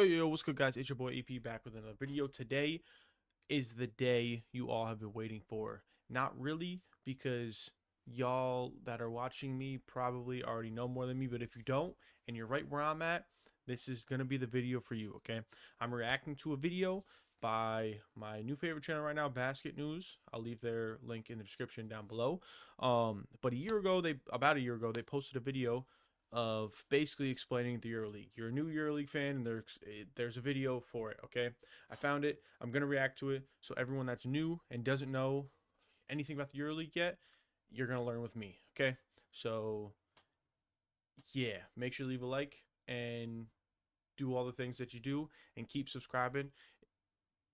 Yo, what's good, guys? It's your boy AP back with another video. Today is the day you all have been waiting for. Not really, because y'all that are watching me probably already know more than me, but if you don't and you're right where I'm at, this is going to be the video for you, okay? I'm reacting to a video by my new favorite channel right now, Basket News. I'll leave their link in the description down below. But about a year ago, they posted a video of basically explaining the EuroLeague. You're a new EuroLeague fan, and there's a video for it. Okay, I found it. I'm gonna react to it. So everyone that's new and doesn't know anything about the EuroLeague yet, you're gonna learn with me. Okay, so yeah, make sure to leave a like and do all the things that you do, and keep subscribing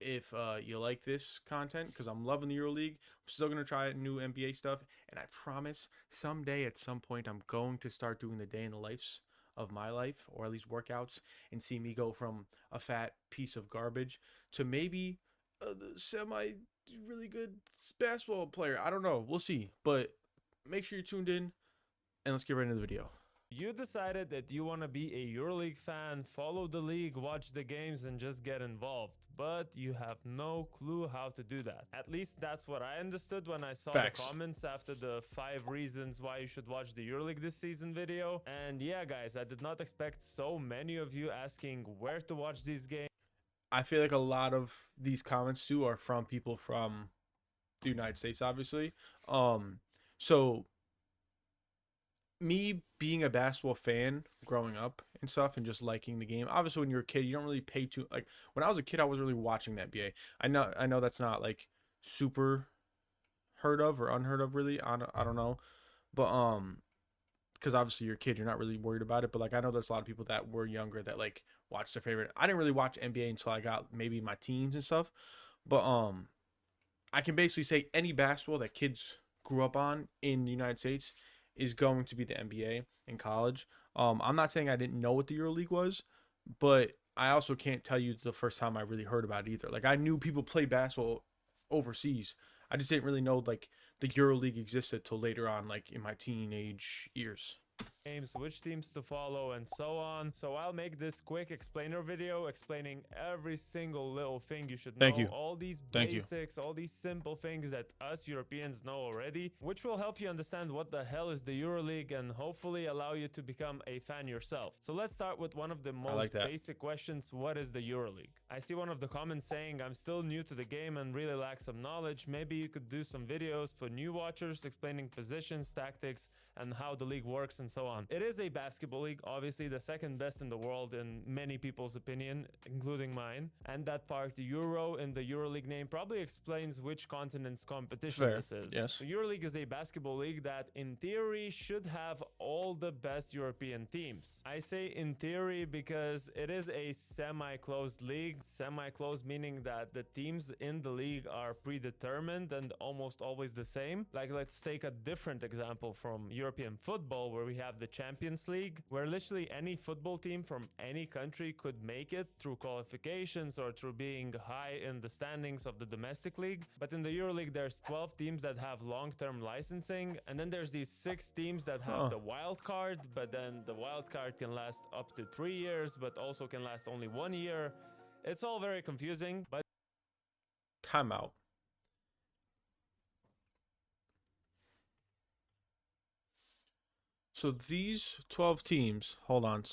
if you like this content, because I'm loving the EuroLeague. I'm still gonna try new NBA stuff, and I promise someday at some point I'm going to start doing the day in the lives of my life, or at least workouts, and see me go from a fat piece of garbage to maybe a semi really good basketball player. I don't know. We'll see. But make sure you're tuned in, and let's get right into the video. You decided that you want to be a EuroLeague fan, follow the league, watch the games, and just get involved. But you have no clue how to do that. At least that's what I understood when I saw Facts. the comments after the 5 reasons why you should watch the EuroLeague this season video. And yeah, guys, I did not expect so many of you asking where to watch these games. I feel like a lot of these comments too are from people from the United States, obviously. So me being a basketball fan growing up and stuff, and just liking the game. Obviously, when you're a kid, you don't really pay too, like, when I was a kid, I wasn't really watching the NBA. I know that's not like super heard of or unheard of, really. I don't know, but because obviously you're a kid, you're not really worried about it. But like, I know there's a lot of people that were younger that like watched their favorite. I didn't really watch NBA until I got maybe my teens and stuff. But I can basically say any basketball that kids grew up on in the United States is going to be the NBA in college. I'm not saying I didn't know what the EuroLeague was, but I also can't tell you the first time I really heard about it either. Like, I knew people play basketball overseas. I just didn't really know like the EuroLeague existed till later on, like in my teenage years. Games, which teams to follow, and so on. So I'll make this quick explainer video explaining every single little thing you should know. Thank you. All these Thank you. basics, all these simple things that us Europeans know already, which will help you understand what the hell is the EuroLeague and hopefully allow you to become a fan yourself. So let's start with one of the most basic questions. What is the EuroLeague? I see one of the comments saying, I'm still new to the game and really lack some knowledge. Maybe you could do some videos for new watchers explaining positions, tactics, and how the league works and so on. It is a basketball league, obviously the second best in the world in many people's opinion, including mine. And that part, the Euro in the EuroLeague name, probably explains which continent's competition this is. Yes. The EuroLeague is a basketball league that, in theory, should have all the best European teams. I say in theory because it is a semi-closed league. Semi-closed meaning that the teams in the league are predetermined and almost always the same. Like, let's take a different example from European football, where we have the Champions League, where literally any football team from any country could make it through qualifications or through being high in the standings of the domestic league. But in the EuroLeague, there's 12 teams that have long-term licensing, and then there's these 6 teams that have the wild card, but then the wild card can last up to 3 years, but also can last only 1 year. It's all very confusing, but Timeout. So these 12 teams, hold on,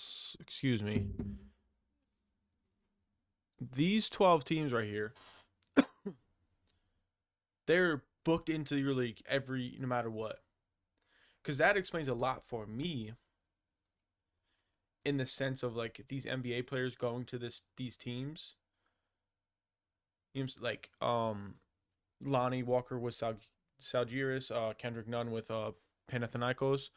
excuse me. These 12 teams right here, they're booked into your league no matter what. Because that explains a lot for me, in the sense of like these NBA players going to these teams. You know, like Lonnie Walker with Salgiris, Kendrick Nunn with Panathinaikos,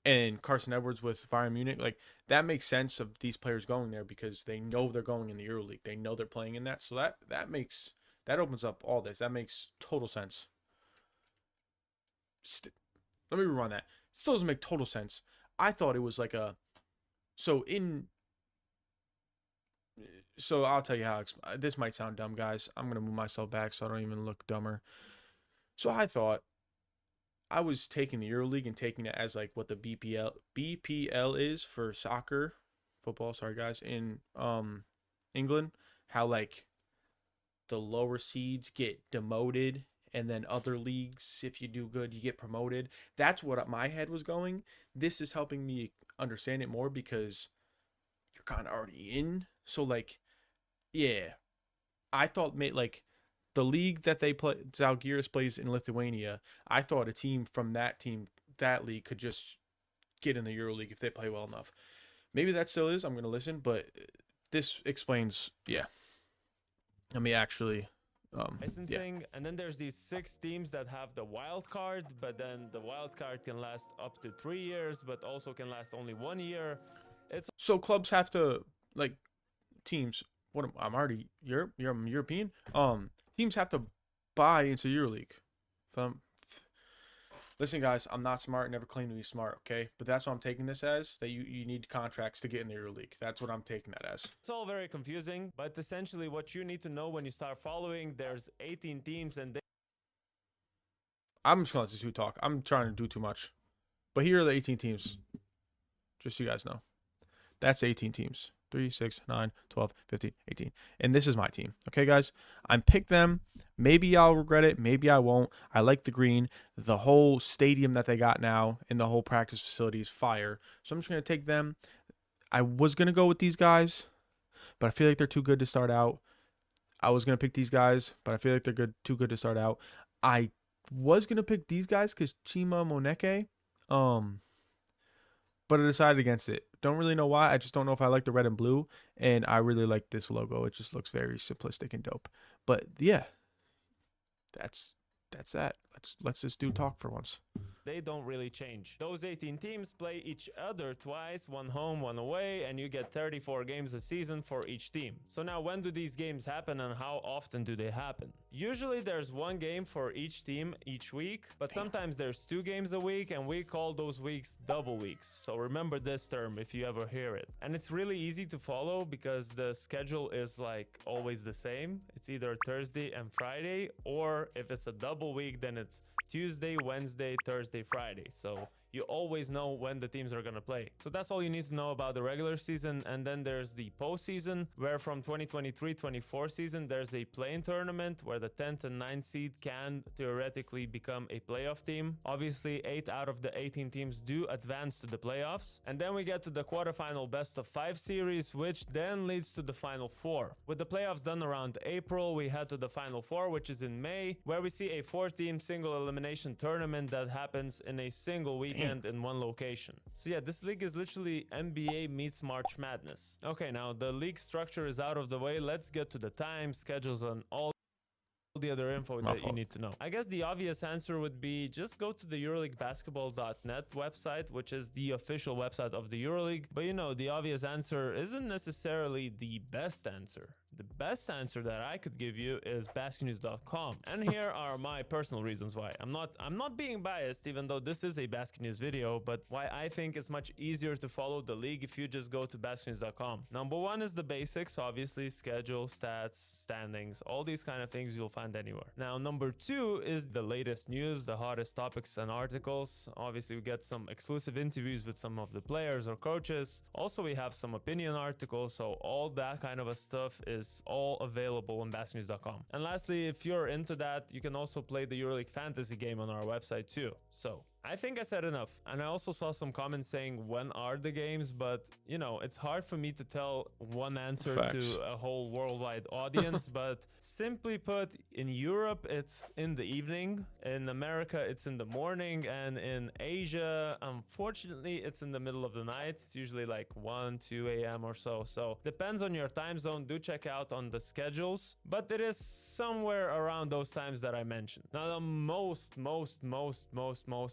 and Carson Edwards with Bayern Munich. Like, that makes sense of these players going there because they know they're going in the EuroLeague. They know they're playing in that. So that opens up all this. That makes total sense. Let me rewind that. It still doesn't make total sense. I thought it was like so I'll tell you how. This might sound dumb, guys. I'm gonna move myself back so I don't even look dumber. So I thought I was taking the EuroLeague and taking it as like what the BPL is for soccer, football, sorry guys, in England, how like the lower seeds get demoted and then other leagues, if you do good, you get promoted. That's what my head was going. This is helping me understand it more because you're kind of already in. So like, yeah, I thought like the league that they play, Zalgiris plays in Lithuania. I thought a team from that league could just get in the EuroLeague if they play well enough. Maybe that still is. I'm gonna listen, but this explains. Yeah, let me actually. Licensing, and then there's these 6 teams that have the wild card, but then the wild card can last up to 3 years, but also can last only 1 year. It's So clubs have to like teams. What I'm already I'm European. Teams have to buy into EuroLeague. Listen, guys, I'm not smart. Never claimed to be smart. Okay, but that's what I'm taking this as. That you need contracts to get in the EuroLeague. That's what I'm taking that as. It's all very confusing, but essentially what you need to know when you start following, there's 18 teams and I'm just gonna let this dude talk. I'm trying to do too much. But here are the 18 teams. Just so you guys know. That's 18 teams. 3, 6, 9, 12, 15, 18. And this is my team. Okay, guys? I picked them. Maybe I'll regret it. Maybe I won't. I like the green. The whole stadium that they got now and the whole practice facility is fire. So I'm just going to take them. I was going to go with these guys, but I feel like they're too good to start out. I was going to pick these guys, but I feel like they're too good to start out. I was going to pick these guys because Chima Moneke. But I decided against it. Don't really know why. I just don't know if I like the red and blue. And I really like this logo. It just looks very simplistic and dope. But yeah, that's that. Let's this dude talk for once. they don't really change. Those 18 teams play each other twice, one home, one away, and you get 34 games a season for each team. So now when do these games happen and how often do they happen? Usually there's one game for each team each week, but sometimes there's 2 games a week, and we call those weeks double weeks. So remember this term if you ever hear it. And it's really easy to follow because the schedule is like always the same. It's either Thursday and Friday, or if it's a double week, then it's Tuesday, Wednesday, Thursday, Friday. So you always know when the teams are going to play. So that's all you need to know about the regular season. And then there's the postseason, where from 2023-24 season, there's a play-in tournament where the 10th and 9th seed can theoretically become a playoff team. Obviously, 8 out of the 18 teams do advance to the playoffs. And then we get to the quarterfinal best of 5 series, which then leads to the final 4. With the playoffs done around April, we head to the final 4, which is in May, where we see a 4-team single elimination tournament that happens in a single weekend in one location. So yeah, this league is literally NBA meets March Madness. Okay, now the league structure is out of the way. Let's get to the time, schedules, and all the other info that you need to know. I guess the obvious answer would be just go to the EuroLeagueBasketball.net website, which is the official website of the EuroLeague. But you know, the obvious answer isn't necessarily the best answer. The best answer that I could give you is basketnews.com. And here are my personal reasons why. I'm not being biased, even though this is a Basket News video, but why I think it's much easier to follow the league if you just go to basketnews.com. Number 1 is the basics, obviously, schedule, stats, standings, all these kind of things you'll find anywhere. Now, number 2 is the latest news, the hottest topics and articles. Obviously, we get some exclusive interviews with some of the players or coaches. Also, we have some opinion articles, so all that kind of a stuff is all available on basketnews.com. And lastly, if you're into that, you can also play the EuroLeague fantasy game on our website too. So I think I said enough. And I also saw some comments saying when are the games, but you know, it's hard for me to tell one answer to a whole worldwide audience. But simply put, in Europe, it's in the evening. In America, it's in the morning. And in Asia, unfortunately, it's in the middle of the night. It's usually like 1, 2 a.m. or so. So depends on your time zone. Do check out on the schedules, but it is somewhere around those times that I mentioned. Now, the most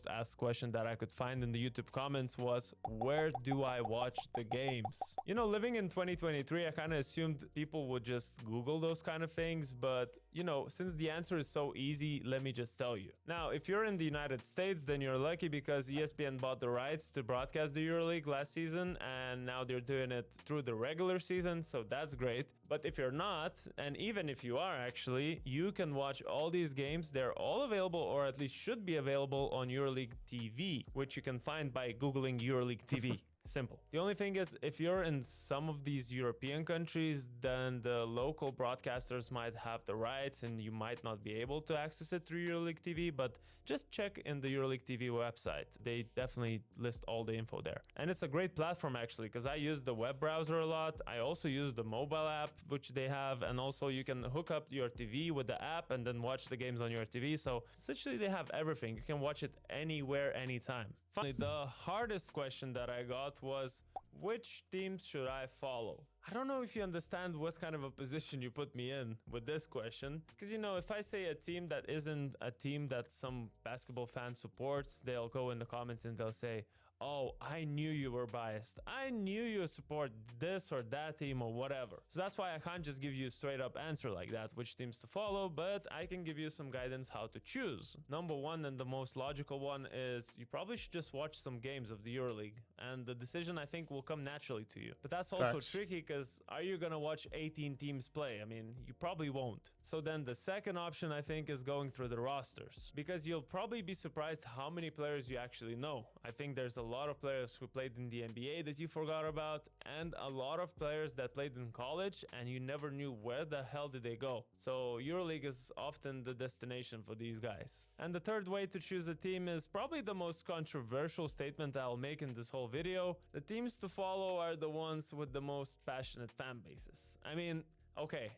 asked question that I could find in the YouTube comments was, where do I watch the games? You know, living in 2023, I kind of assumed people would just Google those kind of things, but you know, since the answer is so easy, let me just tell you. Now, if you're in the United States, then you're lucky because ESPN bought the rights to broadcast the EuroLeague last season, and now they're doing it through the regular season, so that's great. But if you're not, and even if you are actually, you can watch all these games. They're all available, or at least should be available, on EuroLeague TV, which you can find by Googling EuroLeague TV. Simple. The only thing is, if you're in some of these European countries, then the local broadcasters might have the rights and you might not be able to access it through EuroLeague TV, but just check in the EuroLeague TV website. They definitely list all the info there. And it's a great platform actually, because I use the web browser a lot. I also use the mobile app, which they have, and also you can hook up your TV with the app and then watch the games on your TV. So essentially they have everything. You can watch it anywhere, anytime. Finally, the hardest question that I got was, which teams should I follow? I don't know if you understand what kind of a position you put me in with this question. Because, you know, if I say a team that isn't a team that some basketball fan supports, they'll go in the comments and they'll say, oh, I knew you were biased. I knew you support this or that team or whatever. So that's why I can't just give you a straight up answer like that, which teams to follow, but I can give you some guidance how to choose. Number one, and the most logical one, is you probably should just watch some games of the EuroLeague, and the decision I think will come naturally to you. But that's also Facts. tricky, because are you gonna watch 18 teams play? I mean, you probably won't. So then the second option I think is going through the rosters, because you'll probably be surprised how many players you actually know. I think there's a lot of players who played in the NBA that you forgot about, and a lot of players that played in college and you never knew where the hell did they go. So EuroLeague is often the destination for these guys. And the third way to choose a team is probably the most controversial statement I'll make in this whole video. The teams to follow are the ones with the most passionate fan bases. I mean, okay,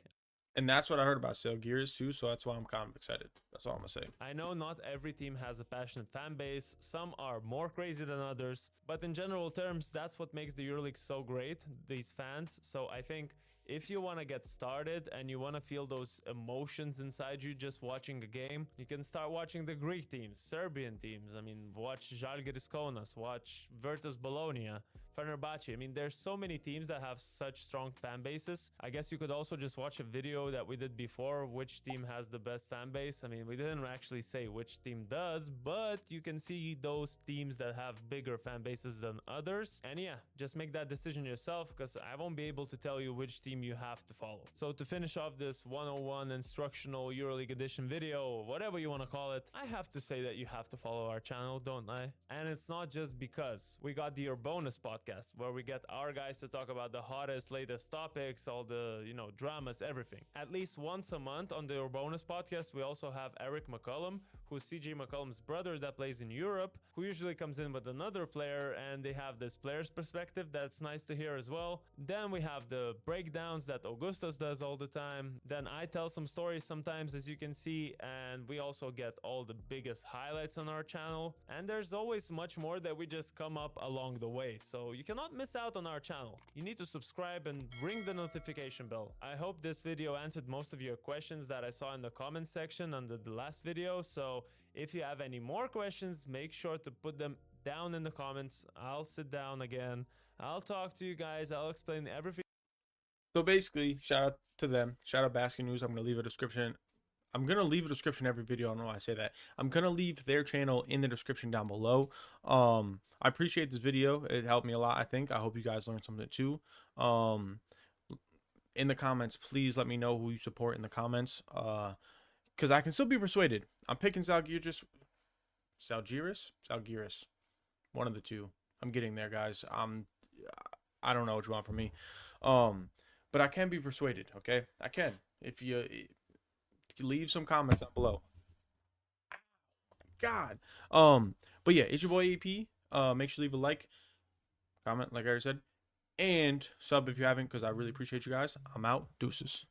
And that's what I heard about Sale Gears too, so that's why I'm kind of excited. That's all I'm gonna say. I know not every team has a passionate fan base, some are more crazy than others, but in general terms, that's what makes the EuroLeague so great, these fans. So I think if you want to get started and you want to feel those emotions inside you just watching a game, you can start watching the Greek teams, Serbian teams. I mean, watch Žalgiris Kaunas, watch Virtus Bologna, Fenerbahce. I mean, there's so many teams that have such strong fan bases. I guess you could also just watch a video that we did before, which team has the best fan base. I mean, we didn't actually say which team does, but you can see those teams that have bigger fan bases than others. And yeah, just make that decision yourself, because I won't be able to tell you which team you have to follow. So to finish off this 101 instructional EuroLeague edition video, or whatever you want to call it, I have to say that you have to follow our channel, don't I? And it's not just because we got the Your Bonus podcast, where we get our guys to talk about the hottest, latest topics, all the, you know, dramas, everything. At least once a month on the Your Bonus podcast, we also have Eric McCollum, who's CJ McCollum's brother that plays in Europe, who usually comes in with another player, and they have this player's perspective that's nice to hear as well. Then we have the breakdowns that Augustus does all the time. Then I tell some stories sometimes, as you can see, and we also get all the biggest highlights on our channel. And there's always much more that we just come up along the way, so you cannot miss out on our channel. You need to subscribe and ring the notification bell. I hope this video answered most of your questions that I saw in the comment section under the last video, so if you have any more questions, make sure to put them down in the comments. I'll sit down again, I'll talk to you guys, I'll explain everything. So basically, shout out to them. Shout out Basket News. I'm gonna leave a description. I'm gonna leave a description every video. I don't know why I say that. I'm gonna leave their channel in the description down below. I appreciate this video. It helped me a lot, I think. I hope you guys learned something too. In the comments, please let me know who you support in the comments. Because I can still be persuaded. I'm picking Zalgiris. One of the two. I'm getting there, guys. I don't know what you want from me. But I can be persuaded, okay? I can. If you leave some comments down below. God. But yeah, it's your boy AP. Make sure you leave a like, comment, like I already said, and sub if you haven't, because I really appreciate you guys. I'm out. Deuces.